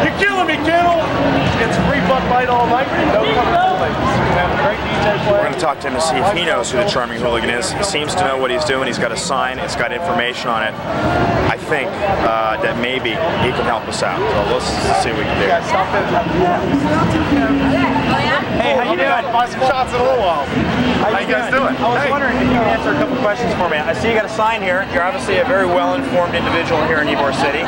You're killing me, Kendall! It's free Bud Light all night. No coming. Have a great DJ play. We're going to talk to him to see if he knows who the Charming Hooligan is. He seems to know what he's doing. He's got a sign. It's got information on it. I think that maybe he can help us out. So let's see what we can do. Hey, how you doing? Buy some shots in a little while. How you guys doing? I was wondering if you could answer a couple questions for me. I see you got a sign here. You're obviously a very well-informed individual here in Ybor City.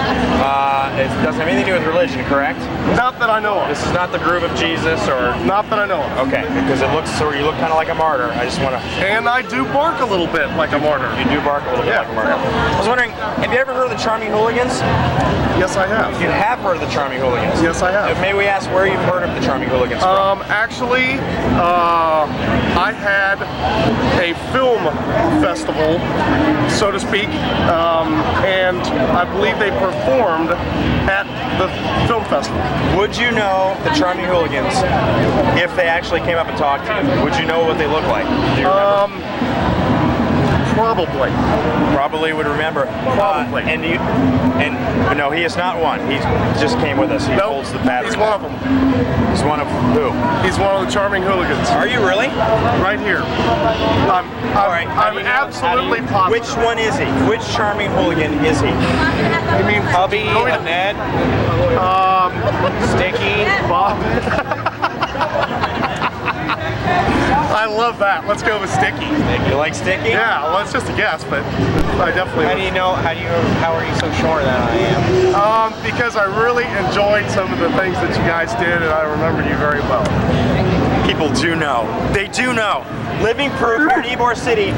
It doesn't have anything to do with religion, correct? Not that I know of. This is not the groove of Jesus, or? Not that I know of. Okay, because it looks, so you look kind of like a martyr. I just want to. And I do bark a little bit like a martyr. You do bark a little bit like a martyr. I was wondering, have you ever heard of the Charming Hooligans? Yes, I have. You have heard of the Charming Hooligans? Yes, I have. May we ask where you've heard of the Charming Hooligans from? Actually, I had a film festival, so to speak, and I believe they performed at the film festival. Would you know the Charming Hooligans if they actually came up and talked to you? Would you know what they look like? Do you remember? Probably. Probably would remember. Probably. And no, he is not one. He just came with us. He holds the battery. He's one of them. He's one of who? He's one of the Charming Hooligans. Are you really? Right here. I'm absolutely positive. Which one is he? Which Charming Hooligan is he? I mean, Hubby, Ned, Sticky, Bob. I love that. Let's go with Sticky. You like Sticky? Yeah, well, it's just a guess, but I definitely. How do you know? How are you so sure that I am? Because I really enjoyed some of the things that you guys did, and I remember you very well. People do know. They do know. Living proof here in Ybor City.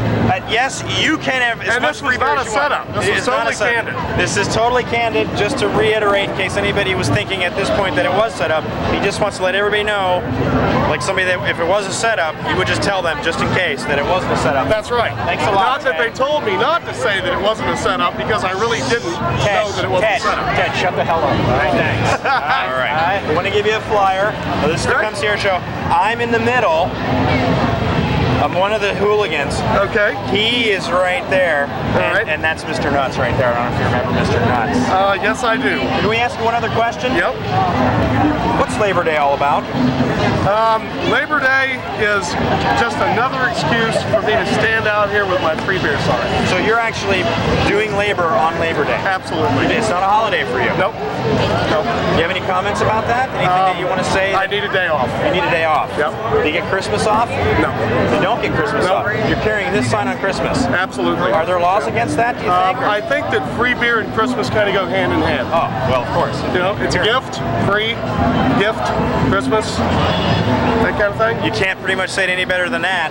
Yes, you can have as much this was not a setup. This was totally candid. This is totally candid. Just to reiterate, in case anybody was thinking at this point that it was set up, he just wants to let everybody know, like somebody that if it was a setup, he would just tell them just in case that it wasn't a setup. That's right. Thanks a lot. Not that they told me not to say that it wasn't a setup, because I really didn't know that it wasn't a setup. Ted, shut the hell up. All right, thanks. All right. I want to give you a flyer. This is the Comes Here show. I'm in the middle. I'm one of the hooligans. Okay. He is right there. And that's Mr. Nuts right there. I don't know if you remember Mr. Nuts. Yes, I do. Can we ask one other question? Yep. What's Labor Day all about? Labor Day is just another excuse for me to stand out here with my free beer sign. So you're actually doing labor on Labor Day? Absolutely. It's not a holiday for you? Nope. Nope. Do you have any comments about that? Anything that you want to say? I need a day off. You need a day off? Yep. Do you get Christmas off? No. You don't get Christmas off? You're carrying this sign on Christmas? Absolutely. Are there laws against that, do you think? I think that free beer and Christmas kind of go hand in hand. Oh, well, of course. You know, it's a gift, free, gift, Christmas, that kind of thing. You can't pretty much say it any better than that.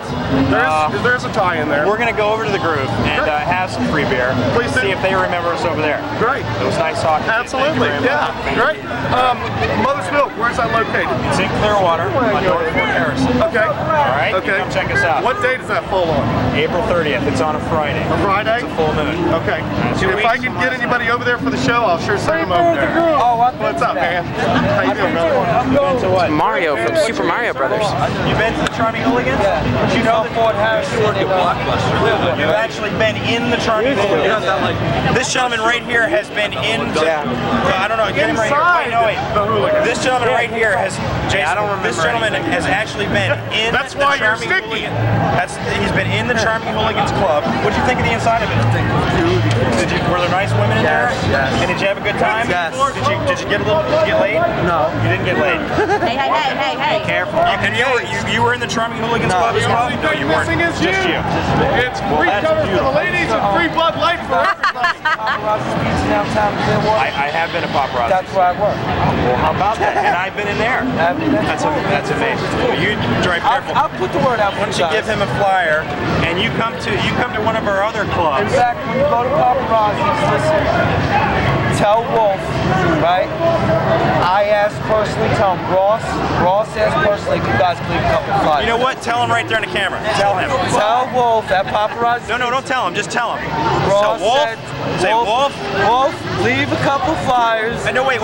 There's a tie in there. We're going to go over to the Groove and have some free beer. Please do. See if they remember us over there. Great. It was nice talking to you. Absolutely. Yeah. Great. Mother's Milk, where's that located? It's in Clearwater on North Fort Harrison. Okay. All right. Okay. You come check us out. What day does that fall on? April 30th. It's on a Friday. A Friday? It's a full moon. Okay. If I can get anybody over there for the show, I'll sure send them over there. Oh, what's up, man? How you doing, brother? I'm going to what? Mario from Super Mario Brothers. You've been to the Charming Hooligans? Yeah. Did you know that Fort Harrison worked at Blockbuster? You've actually been in the Charming Hooligans? This gentleman right here has been in. I don't know. Get him right here. Wait, no, wait. This gentleman right here has. Jason, I don't remember. This gentleman has actually been in. That's why the Charming you're sticky. He's been in the Charming Hooligans Club. What did you think of the inside of it? Were there nice women in there? Yes. And did you have a good time? Yes. Did you get laid? No. You didn't get laid. Hey. Careful. And you were in the Charming Hooligans Club as well? No, you weren't. Just you. It's free cover for the ladies and free Bud Light for everybody. I have been a paparazzi. That's where I work. Well, how about that? And I've been in there. That's amazing. Well, you drive careful. I'll put the word out for Once you give him a flyer, and you come to one of our other clubs. In fact, when you go to paparazzi, listen. Tell Wolf, right? I asked personally, tell him, Ross asked personally if you guys could leave a couple flyers. You know what? Tell him right there on the camera. Tell him. Tell Wolf, that paparazzi. No, don't tell him. Just tell him. Ross tell Wolf. said, Say Wolf, leave a couple flyers. No, wait.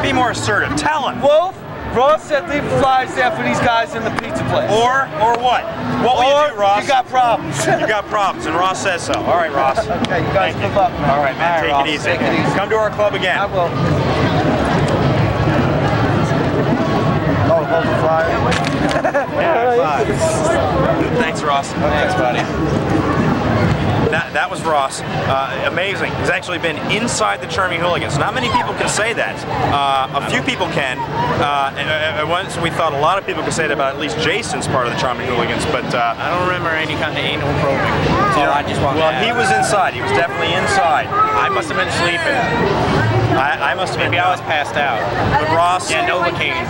Be more assertive. Tell him. Wolf, Ross said leave flyers there for these guys in the pizza place. Or what? What will you do, Ross? You got problems. You got problems, and Ross says so. All right, Ross. Okay, you guys, good luck, man. All right, man. Ross, Take it easy. take it easy. Come to our club again. I will. Oh, hold the flyer. Thanks, Ross. Thanks, buddy. That was Ross. Amazing. He's actually been inside the Charming Hooligans. Not many people can say that. A few people can. And once we thought a lot of people could say that about at least Jason's part of the Charming Hooligans, but I don't remember any kind of anal probing. So I just want. Well, he was inside. He was definitely inside. I must have been sleeping. I must have been. Maybe I was passed out. But Ross, yeah, Novocaine.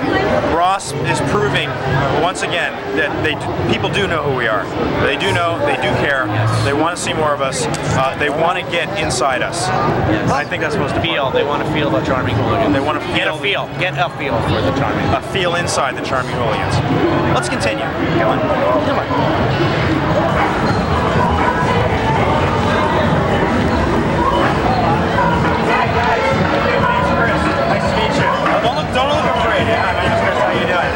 Ross is proving once again that people do know who we are. They do know. They do care. Yes. They want to see more of us. They want to get inside us. Yes. I think that's supposed to feel. They want to feel the Charming Hooligans. They want to get a feel. Get a feel for the Charming. A feel inside the Charming Hooligans. Let's continue. Come on. Come on. Don't look afraid. My name's Chris. How you doing?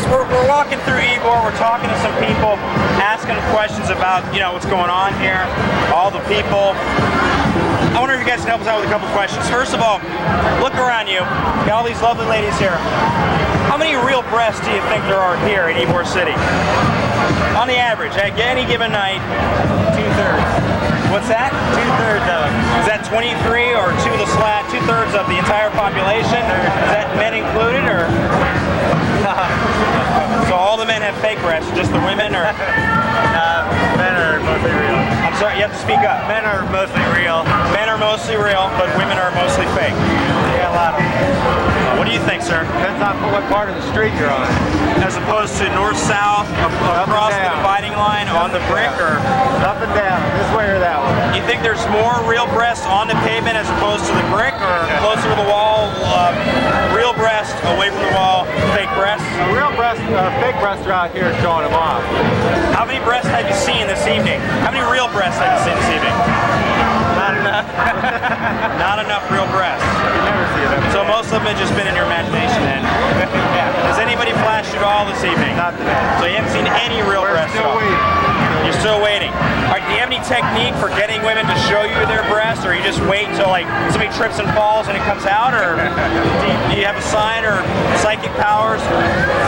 So we're walking through Ybor. We're talking to some people, asking them questions about what's going on here, all the people. I wonder if you guys can help us out with a couple questions. First of all, look around you. Got all these lovely ladies here. How many real breasts do you think there are here in Ybor City? On the average, at any given night? 2/3. What's that? 2/3 of them. Is that 23 or 2/3 of the entire population? Is that men included, or? So all the men have fake breasts, just the women, or? Men are mostly real. I'm sorry, you have to speak up. Men are mostly real. Men are mostly real, but women are mostly fake. Yeah, a lot of them. What do you think, sir? Depends on what part of the street you're on. As opposed to north-south, across the dividing line, on the brick, or? Up and down, this way or that way. You think there's more real breasts on the pavement as opposed to the brick, or closer to the wall, real breast away from the wall, fake breasts? Real breast, fake breasts are out here showing them off. How many breasts have you seen this evening? How many real breasts have you seen this evening? Not enough. Not enough real breasts. You never see them. So most of them have just been in your imagination then. Has anybody flashed at all this evening? Not today. So you haven't seen any real breasts at all? You're still waiting. All right, do you have any technique for getting women to show you their breasts, or you just wait until like somebody trips and falls and it comes out, or do you have a sign or psychic powers?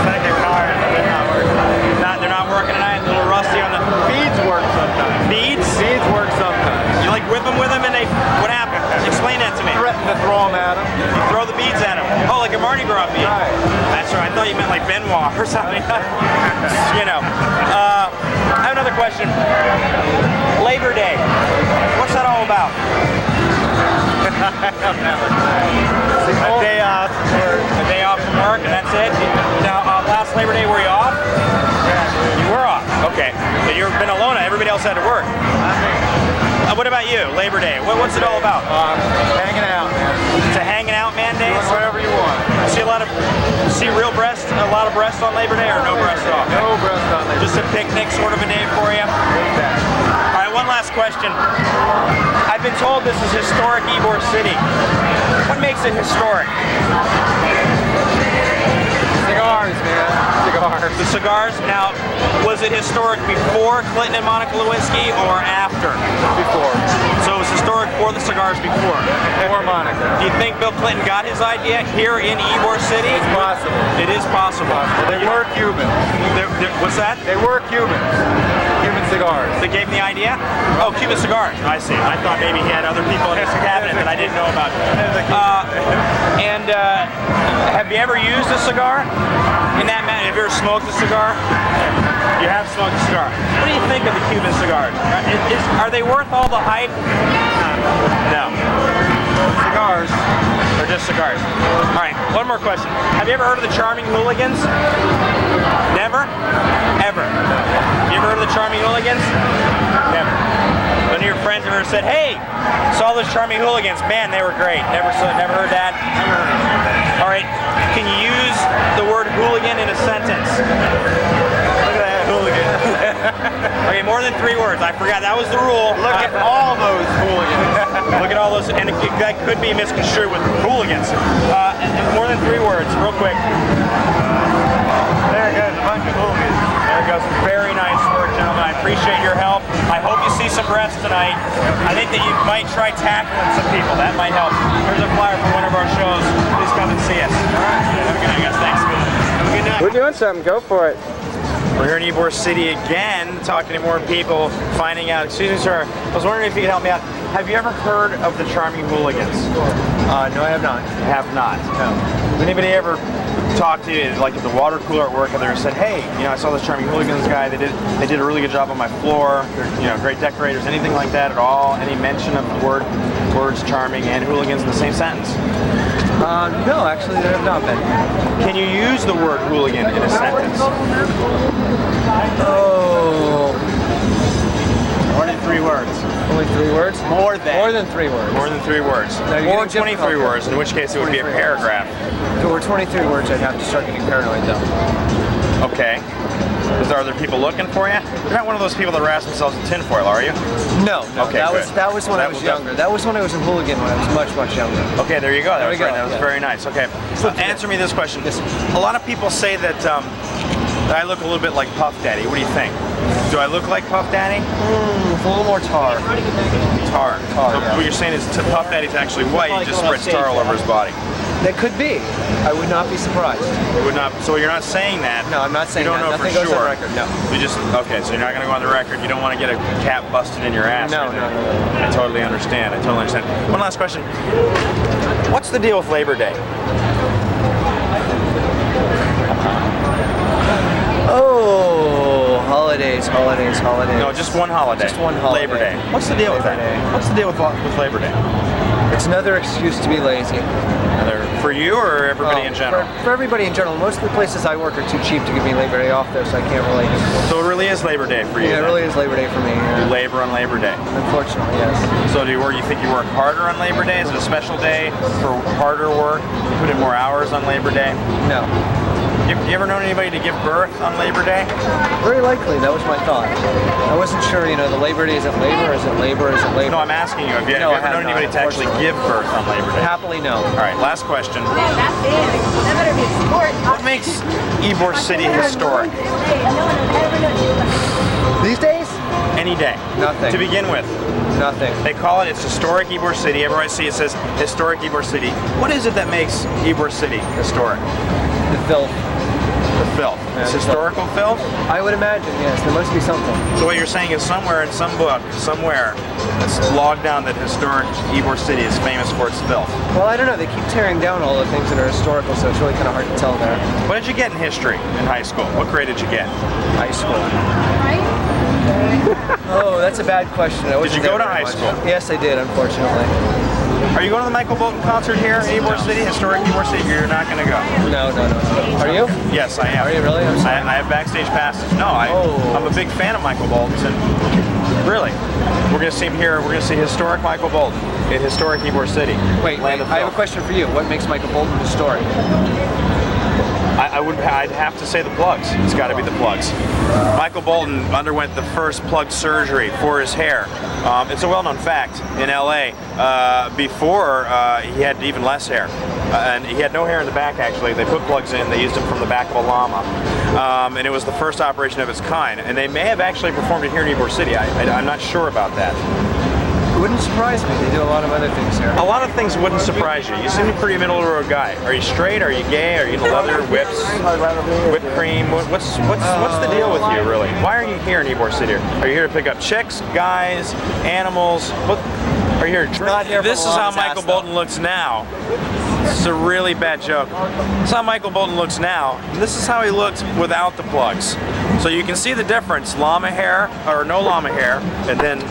Psychic powers, they're not working. They're not working tonight. A little rusty on the Beads work sometimes. beads. Beads work sometimes. You like whip them with them, and they what happened? Explain that to me. Threaten to throw them at them. You throw the beads at them. Oh, like a Mardi Gras bead. Right. That's right. I thought you meant like Benoit or something. I have another question. Labor Day. What's that all about? A day off. A day off from work, and that's it? Now, last Labor Day, were you off? Yeah. You were off. Okay. So you've been alone. Everybody else had to work. What about you? Labor Day. What's it all about? Hanging out, man. It's a hanging out man day? Doing whatever you want. See a lot of breasts on Labor Day, or no breasts at all? No breast on Labor Day. Just a picnic sort of a day for you? All right, one last question. I've been told this is historic Ybor City. What makes it historic? Cigars, man. Cigars. The cigars. Now, was it historic before Clinton and Monica Lewinsky, or after? Before. So it was historic for the cigars before. Before Monica. Do you think Bill Clinton got his idea here in Ybor City? It's possible. It is possible. They were Cuban. What's that? They were Cuban. Cuban cigars. They gave him the idea? Oh, Cuban cigars. I see. I thought maybe he had other people in his cabinet that I didn't know about. Have you ever used a cigar? In that manner, have you ever smoked a cigar? You have smoked a cigar. What do you think of the Cuban cigars? Are they worth all the hype? No. Cigars. They're just cigars. All right, one more question. Have you ever heard of the Charming Hooligans? Never? Ever? You ever heard of the Charming Hooligans? Never. One of your friends ever said, hey, saw those Charming Hooligans. Man, they were great. Never heard that? All right, can you use the word hooligan in a sentence? Look at that hooligan. Okay, more than 3 words. I forgot that was the rule. Look at all those hooligans. Look at all those, and that could be misconstrued with hooligans. More than 3 words, real quick. There goes a bunch of hooligans. There goes. Very nice work, gentlemen. I appreciate your help. I hope you see some rest tonight. I think that you might try tackling some people. That might help. Here's a flyer for one of our shows. Please come and see us. All right. Have a good night, guys. Thanks. Have a good night. We're doing something. Go for it. We're here in Ybor City again, talking to more people, finding out. Excuse me, sir. I was wondering if you could help me out. Have you ever heard of the Charming Hooligans? No, I have not. Have not. No. Has anybody ever talked to you, like at the water cooler at work, and they said, "Hey, you know, I saw this Charming Hooligans guy. They did a really good job on my floor. They're, you know, great decorators." Anything like that at all? Any mention of the words charming and hooligans in the same sentence? No, actually there have not been. Can you use the word hooligan in a sentence? Oh. More than 3 words. Only 3 words? More than. More than 3 words. More than 3 words. No, or 23 words, in which case it would be a paragraph. If it were 23 words, I'd have to start getting paranoid though. Okay. Are there people looking for you? You're not one of those people that wrap themselves in tinfoil, are you? No, no. Okay, that was when I was younger. That was when I was a hooligan when I was much, much younger. Okay, there you go. That was right. That was yeah. very nice. Okay. So answer me this question. A lot of people say that I look a little bit like Puff Daddy. What do you think? Do I look like Puff Daddy? With a little more tar. Tar. So yeah. what you're saying is Puff Daddy's actually white, he just spreads tar all over his body. That could be. I would not be surprised. You would not. So you're not saying that. No, I'm not saying that. You don't know Nothing for goes sure. on record. No. You just so you're not going to go on the record. You don't want to get a cap busted in your ass. No. I totally understand. I totally understand. One last question. What's the deal with Labor Day? Oh, holidays. No, just one holiday. Just one holiday. Labor Day. What's the deal with that? What's the deal with Labor Day? It's another excuse to be lazy. For you or everybody in general? For everybody in general. Most of the places I work are too cheap to give me Labor Day off though, so I can't really. So it really is Labor Day for you? Yeah, it really is Labor Day for me. You labor on Labor Day? Unfortunately, yes. So do you think you work harder on Labor Day? Is it a special day for harder work? You put in more hours on Labor Day? No. You ever known anybody to give birth on Labor Day? Very likely, that was my thought. I wasn't sure, you know, the Labor Day, is it labor, is it labor, is it labor? No, I'm asking you, have you ever known anybody to actually give birth on Labor Day? Happily, no. All right, last question. Man, that's it. That better be a sport. What makes Ybor City historic? These days? Any day. Nothing. To begin with. Nothing. They call it, it's historic Ybor City. Everywhere I see it says historic Ybor City. What is it that makes Ybor City historic? The filth. The filth. Yeah, It's historical filth? I would imagine, yes. There must be something. So what you're saying is somewhere in some book, somewhere, it's logged down that historic Ybor City is famous for its filth. Well, I don't know. They keep tearing down all the things that are historical, so it's really kind of hard to tell there. What did you get in history in high school? What grade did you get? High school. Oh, that's a bad question. Did you go to high school? Yes, I did, unfortunately. Are you going to the Michael Bolton concert here in Ybor City, historic Ybor City? You're not going to go. No. Are you? Yes, I am. Are you really? I'm sorry. I have backstage passes. No, I'm a big fan of Michael Bolton's, and really, we're going to see him here. We're going to see historic Michael Bolton in historic Ybor City. Wait. I have a question for you. What makes Michael Bolton historic? I'd have to say the plugs. It's got to be the plugs. Michael Bolton underwent the first plug surgery for his hair. It's a well-known fact in LA. Before he had even less hair, and he had no hair in the back. Actually, they put plugs in. They used them from the back of a llama, and it was the first operation of its kind. And they may have actually performed it here in Ybor City. I'm not sure about that. It wouldn't surprise me. They do a lot of other things here. A lot of things wouldn't surprise you. You seem a pretty middle-of-the-road guy. Are you straight? Are you gay? Are you into leather, whips, whipped cream? What's the deal with you, really? Why are you here in Ybor City? Are you here to pick up chicks, guys, animals? What? Are you here to drink? Not here for This is how Michael Bolton looks now. This is a really bad joke. This is how Michael Bolton looks now. And this is how he looked without the plugs. So you can see the difference. Llama hair, or no llama hair, and then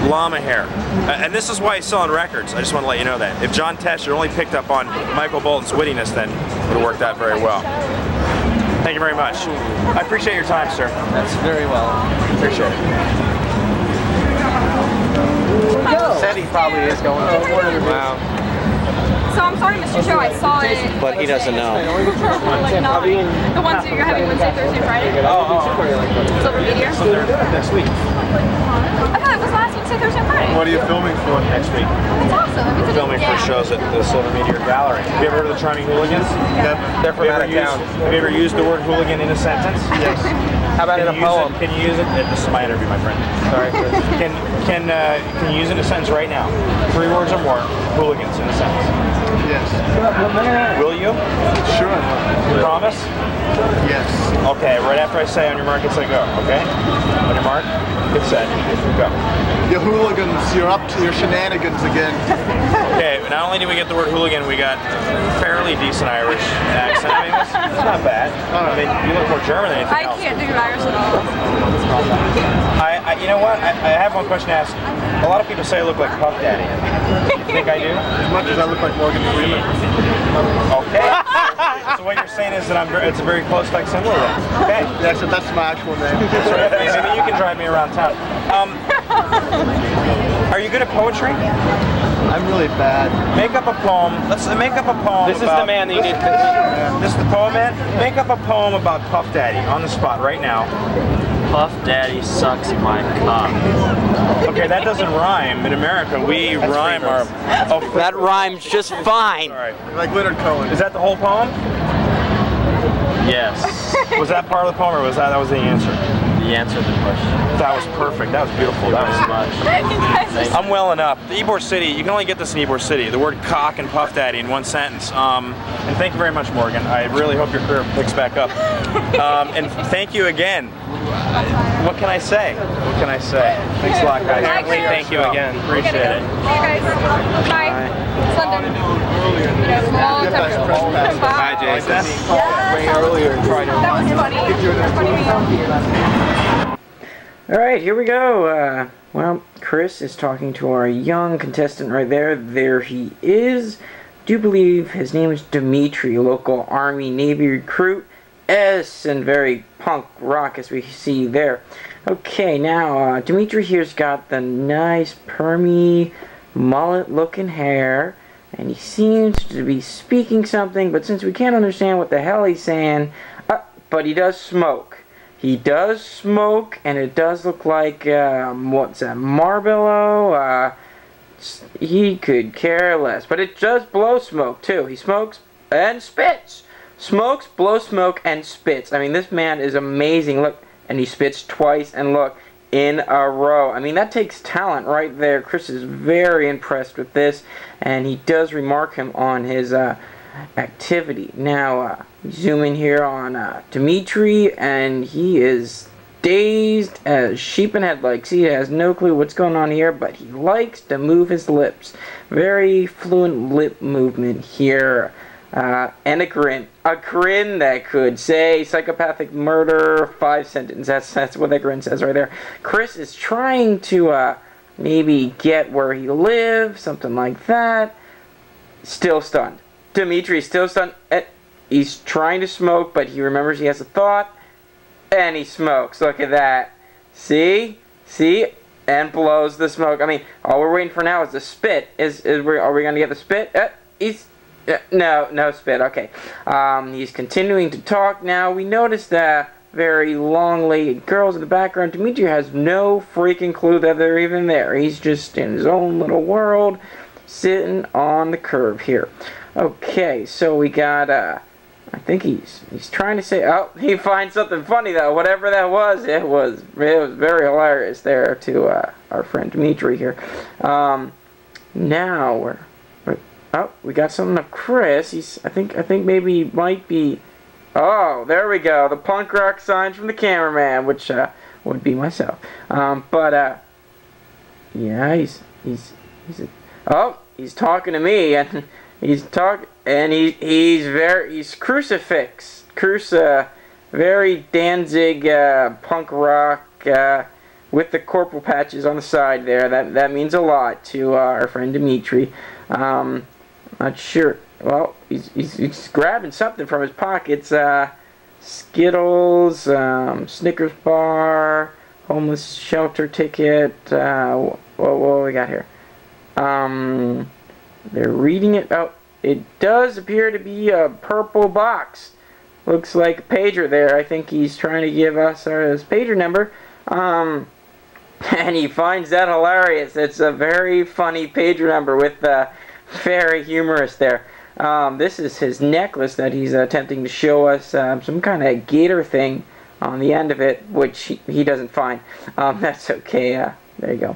llama hair. And this is why he's selling records. I just want to let you know that. If John Tesh had only picked up on Michael Bolton's wittiness, then it would have worked out very well. Thank you very much. I appreciate your time, sir. That's very well. Appreciate it. Said he probably is going to. Wow. So I'm sorry, Mr. Show. I saw it. But he doesn't know. Like, no. The ones that you're having Wednesday, Thursday, Friday. Silver Meteor. So they're next week. I thought it was last Wednesday, Thursday, Friday. What are you filming for? Next week. That's awesome. That means Filming for shows at the Silver Meteor Gallery. Have you ever heard of the Charming Hooligans? Yep. They're from out of town. Have you ever used the word hooligan in a sentence? Yes. How about in a poem? Can you use it? This is my interview, my friend. Sorry. Can you use it in a sentence right now? 3 words or more. Hooligans in a sentence. Yes. Will you? Sure. Promise? Yes. Okay. Right after I say on your mark, get set, go. Okay. On your mark, get set, go. You hooligans, you're up to your shenanigans again. Okay. Not only do we get the word hooligan, we got fairly decent Irish accent. I mean, it's not bad. I mean, you look more German than anything else. I can't do Irish at all. You know what? I have one question to ask. A lot of people say I look like Puff Daddy. You think I do? As much as I look like Morgan Freeman. Okay. So what you're saying is that it's a very close facsimile then. Okay. That's my actual name. Maybe you can drive me around town. Are you good at poetry? I'm really bad. Make up a poem. Let's make up a poem. This is the man that you need to... This is the poem man? Make up a poem about Puff Daddy on the spot right now. Puff Daddy sucks my cock. Okay, that doesn't rhyme. In America, we rhyme our... Oh, That rhymes just fine. all right. Like Leonard Cohen. Is that the whole poem? Yes. Was that part of the poem, or was that was the answer? The answer to the question. That was perfect. That was beautiful. That was You guys are I'm welling up. The Ybor City, you can only get this in Ybor City. The word cock and Puff Daddy in one sentence. And thank you very much, Morgan. I really hope your career picks back up. And thank you again. What can I say? What can I say? Thanks a lot, guys. Apparently, thank you again. Appreciate it. See you guys. Bye. It's London. Long time. Hi, Jason. Yeah. Way earlier and tried to... That was funny. Alright, here we go. Well, Chris is talking to our young contestant right there. There he is. Do believe his name is Dimitri, local Army Navy recruit. And very punk rock as we see there. Okay, now Dimitri here's got the nice permy mullet looking hair, and he seems to be speaking something, but since we can't understand what the hell he's saying, but he does smoke. He does smoke, and it does look like what's that, Marlboro? He could care less, but it does blow smoke too. He smokes and spits. Smokes, blows smoke, and spits. I mean, this man is amazing. Look, and he spits twice, and look, in a row. I mean, that takes talent right there. Chris is very impressed with this, and he does remark him on his activity. Now, zoom in here on Dimitri, and he is dazed as sheep in headlights. He has no clue what's going on here, but he likes to move his lips. Very fluent lip movement here. And a grin that could say psychopathic murder 5 sentences. That's what that grin says right there. Chris is trying to maybe get where he lives, something like that. Still stunned. Dimitri's still stunned. He's trying to smoke, but he remembers he has a thought, and he smokes. Look at that. See, and blows the smoke. I mean, all we're waiting for now is the spit. Are we gonna get the spit? No spit. Okay. He's continuing to talk now. We noticed that very long-legged girls in the background. Dimitri has no freaking clue that they're even there. He's just in his own little world, sitting on the curb here. Okay, so we got, I think he's trying to say, oh, he finds something funny though. Whatever that was, it was very hilarious there to our friend Dimitri here. Now oh, we got something of Chris. I think maybe he might be. Oh, there we go. The punk rock signs from the cameraman, which would be myself. Yeah, he's talking to me, and he's crucifix, very Danzig punk rock with the corporal patches on the side there. That means a lot to our friend Dimitri. Not sure. Well, he's grabbing something from his pockets. Skittles, Snickers bar, homeless shelter ticket. What we got here? They're reading it. Oh, it does appear to be a purple box. Looks like a pager there. I think he's trying to give us his pager number. And he finds that hilarious. It's a very funny pager number with very humorous there. This is his necklace that he's attempting to show us, some kind of gator thing on the end of it, which he doesn't find. That's okay. There you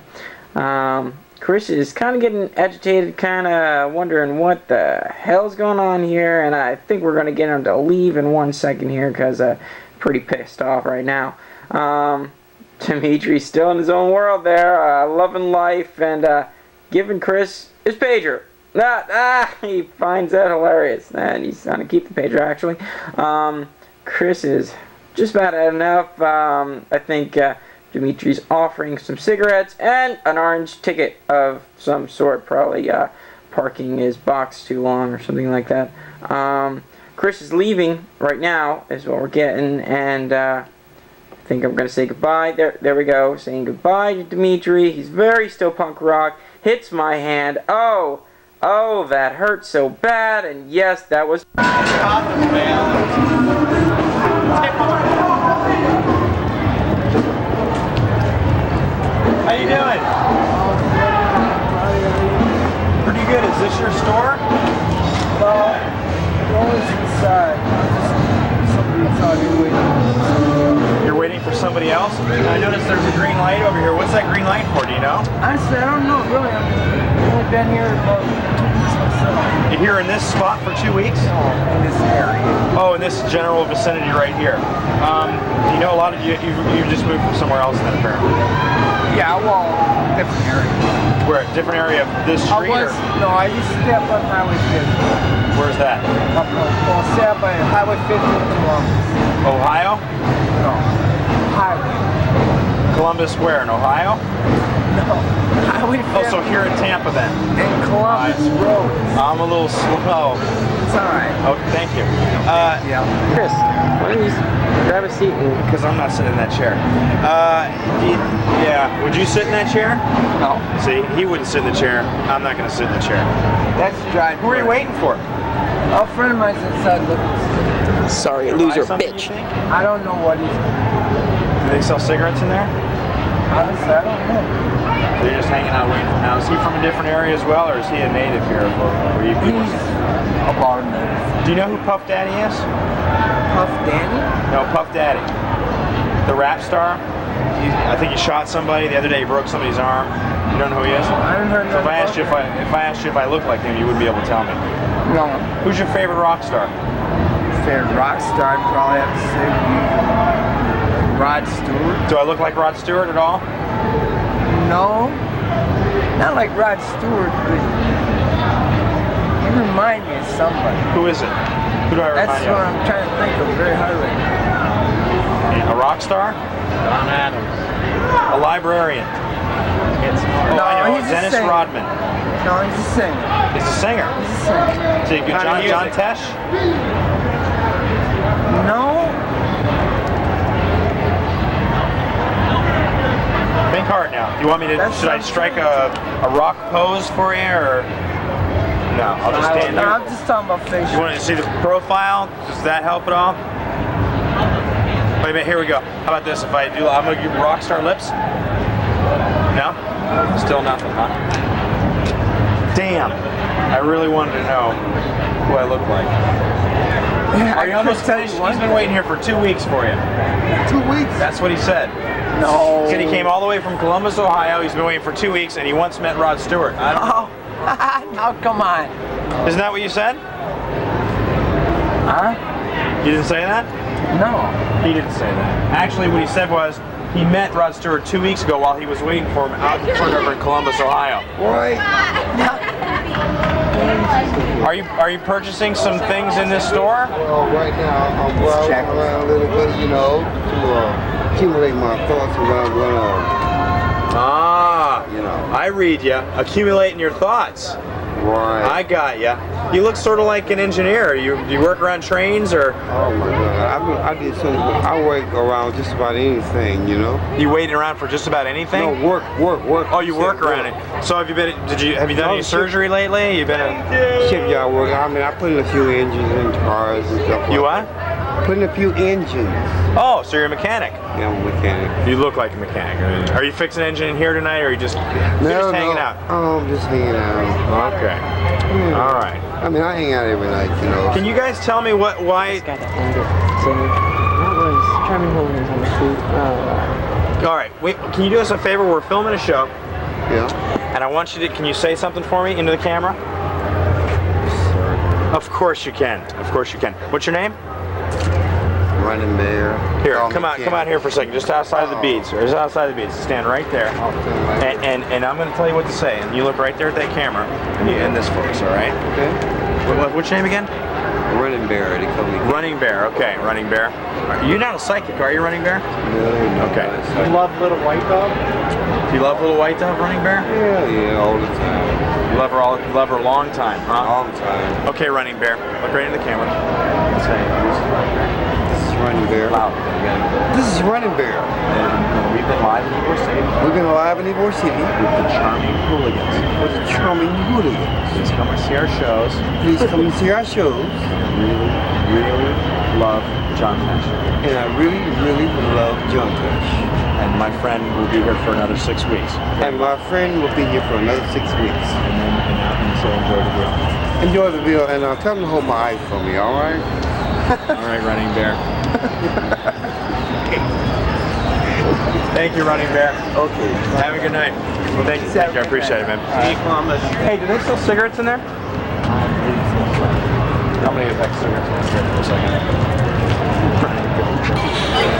go. Chris is kind of getting agitated, kind of wondering what the hell's going on here, and I think we're going to get him to leave in 1 second here because pretty pissed off right now. Dimitri's still in his own world there, loving life and giving Chris his pager. He finds that hilarious, and he's going to keep the pager actually. Chris is just about had enough. I think Dimitri's offering some cigarettes and an orange ticket of some sort, probably parking his box too long or something like that. Chris is leaving right now is what we're getting, and I think I'm going to say goodbye. There we go, saying goodbye to Dimitri. He's very still punk rock. Hits my hand. Oh, that hurt so bad, and yes, that was... How you doing? Pretty good. Is this your store? Well, always inside. Somebody inside here waiting. You're waiting for somebody else? I noticed there's a green light over here. What's that green light for? Do you know? Honestly, I don't know, really. I've only been here about 2 weeks myself. You're here in this spot for 2 weeks? No, in this area. Oh, in this general vicinity right here. You know a lot of you just moved from somewhere else then apparently. Yeah, well, different area. Where? Different area of this street? No, I used to stay up on Highway 50. Where's that? Well, stay up on Highway 50 in Columbus. Ohio? No, Highway. Columbus where? In Ohio? No, Highway 50. Oh, so here in Tampa then? In Columbus Road. I'm a little slow. It's alright. Oh, thank you. Yeah. Chris, why don't you grab a seat and... Because I'm not sitting in that chair. Yeah, would you sit in that chair? No. See, he wouldn't sit in the chair. I'm not going to sit in the chair. That's dry. Who are you waiting for? A friend of mine's inside looking. Sorry, loser bitch. I don't know what he's... Do they sell cigarettes in there? Honestly, I don't know. So you're just hanging out waiting for him. Now, is he from a different area as well, or is he a native here? He's a bar native. Do you know who Puff Daddy is? Puff Danny? No, Puff Daddy. The rap star. I think he shot somebody the other day. He broke somebody's arm. You don't know who he is? I haven't heard So if I asked you if I looked like him, you wouldn't be able to tell me. No. Who's your favorite rock star? Favorite rock star, I'd probably have to say Rod Stewart. Do I look like Rod Stewart at all? No. Not like Rod Stewart, but you remind me of somebody. Who is it? Who do I remind That's you what of? I'm trying to think of very hard right now. A rock star? Don Adams. A librarian? No, I know. he's a Dennis singer. Rodman. No, he's a singer. He's a singer. He's a singer. So you could John Tesh? No. Think hard now. Do you want me to? Should I strike a rock pose for you, or no? I'll just stand No, here. I'm just talking about facial. You want to see the profile? Does that help at all? Wait a minute. Here we go. How about this? If I do, I'm gonna give rock star lips. No? Still nothing, huh? Damn. I really wanted to know who I look like. Yeah, Are you almost finished? He's been waiting here for 2 weeks for you. 2 weeks? That's what he said. No. He said he came all the way from Columbus, Ohio. He's been waiting for 2 weeks, and he once met Rod Stewart. I don't know. Oh, no, come on. Isn't that what you said? Huh? You didn't say that? No. He didn't say that. Actually, what he said was he met Rod Stewart 2 weeks ago while he was waiting for him out in front over in Columbus, Ohio. Boy. Are you purchasing some things in this store? Well, right now I'm browsing around a little bit, you know, to accumulate my thoughts around what Ah, you know. I read you. Accumulating your thoughts. Right. I got ya. You look sort of like an engineer. You work around trains or? Oh my God. I work around just about anything, you know. You waiting around for just about anything? No, work. Oh, you work around it. So have you done any surgery lately? You've been a shipyard work. I mean, I put in a few engines in cars and stuff. You what? Putting a few engines. Oh, so you're a mechanic? Yeah, I'm a mechanic. You look like a mechanic. I mean, are you fixing an engine in here tonight, or are you just, hanging out? Oh, I'm just hanging out. Okay. Yeah. All right. I mean, I hang out every night, you know. Can you guys tell me why? This guy that ended. So that was Charming Hooligans on the street. All right. Wait. Can you do us a favor? We're filming a show. Yeah. And I want you to. Can you say something for me into the camera? Of course you can. Of course you can. What's your name? Running Bear. Here, come out here for a second. Just outside of the beads. Or just outside of the beads. Stand right there. And I'm going to tell you what to say. And you look right there at that camera. And you end this for us, all right? Okay. What's your name again? Running Bear. They call me. Running Bear. Okay, Running Bear. You're not a psychic, are you, Running Bear? No. Okay. You love Little White Dove? Do you love Little White Dove, Running Bear? Yeah, all the time. You love her a long time, huh? Long time. Okay, Running Bear. Look right into the camera. Say, This is Running Bear. Loud. This is Running Bear. And we've been live in Ybor City. We've been live in Ybor City With the Charming Hooligans. with the Charming Hooligans. Please come and see our shows. Please come and see our shows. Really love John Tesh. And I really, really love John Tesh. And my friend will be here for another 6 weeks. And my friend will be here for another 6 weeks. And so enjoy the video. Enjoy the video, and tell them to hold my eyes for me, alright? Alright, Running Bear. Thank you, Running Bear. Okay. Have a good night. Well, thank you. I appreciate it, man. Hey, do they sell cigarettes in there? How many of cigarettes for a second?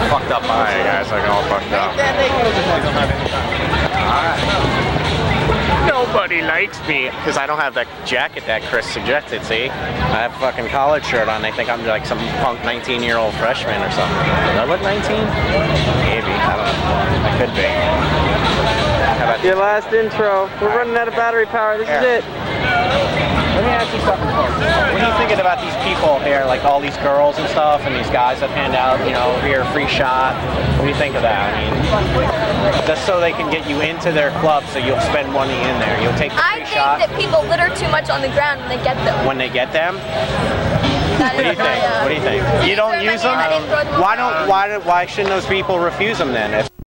Fucked up. Alright, guys, looking all fucked up. Nobody likes me because I don't have that jacket that Chris suggested, see? I have a fucking collared shirt on. They think I'm like some punk 19-year-old freshman or something. Do I look 19? Maybe. I don't know. I could be. How about Your last intro. We're running out of battery power. This is it. Let me ask you something, folks. What are you thinking about these people here, like all these girls and stuff, and these guys that hand out, you know, here, free shot? What do you think of that? I mean, just so they can get you into their club, so you'll spend money in there. You'll take the free shot. I think that people litter too much on the ground when they get them. When they get them? What do you think? What do you think? You don't use them? Why shouldn't those people refuse them then?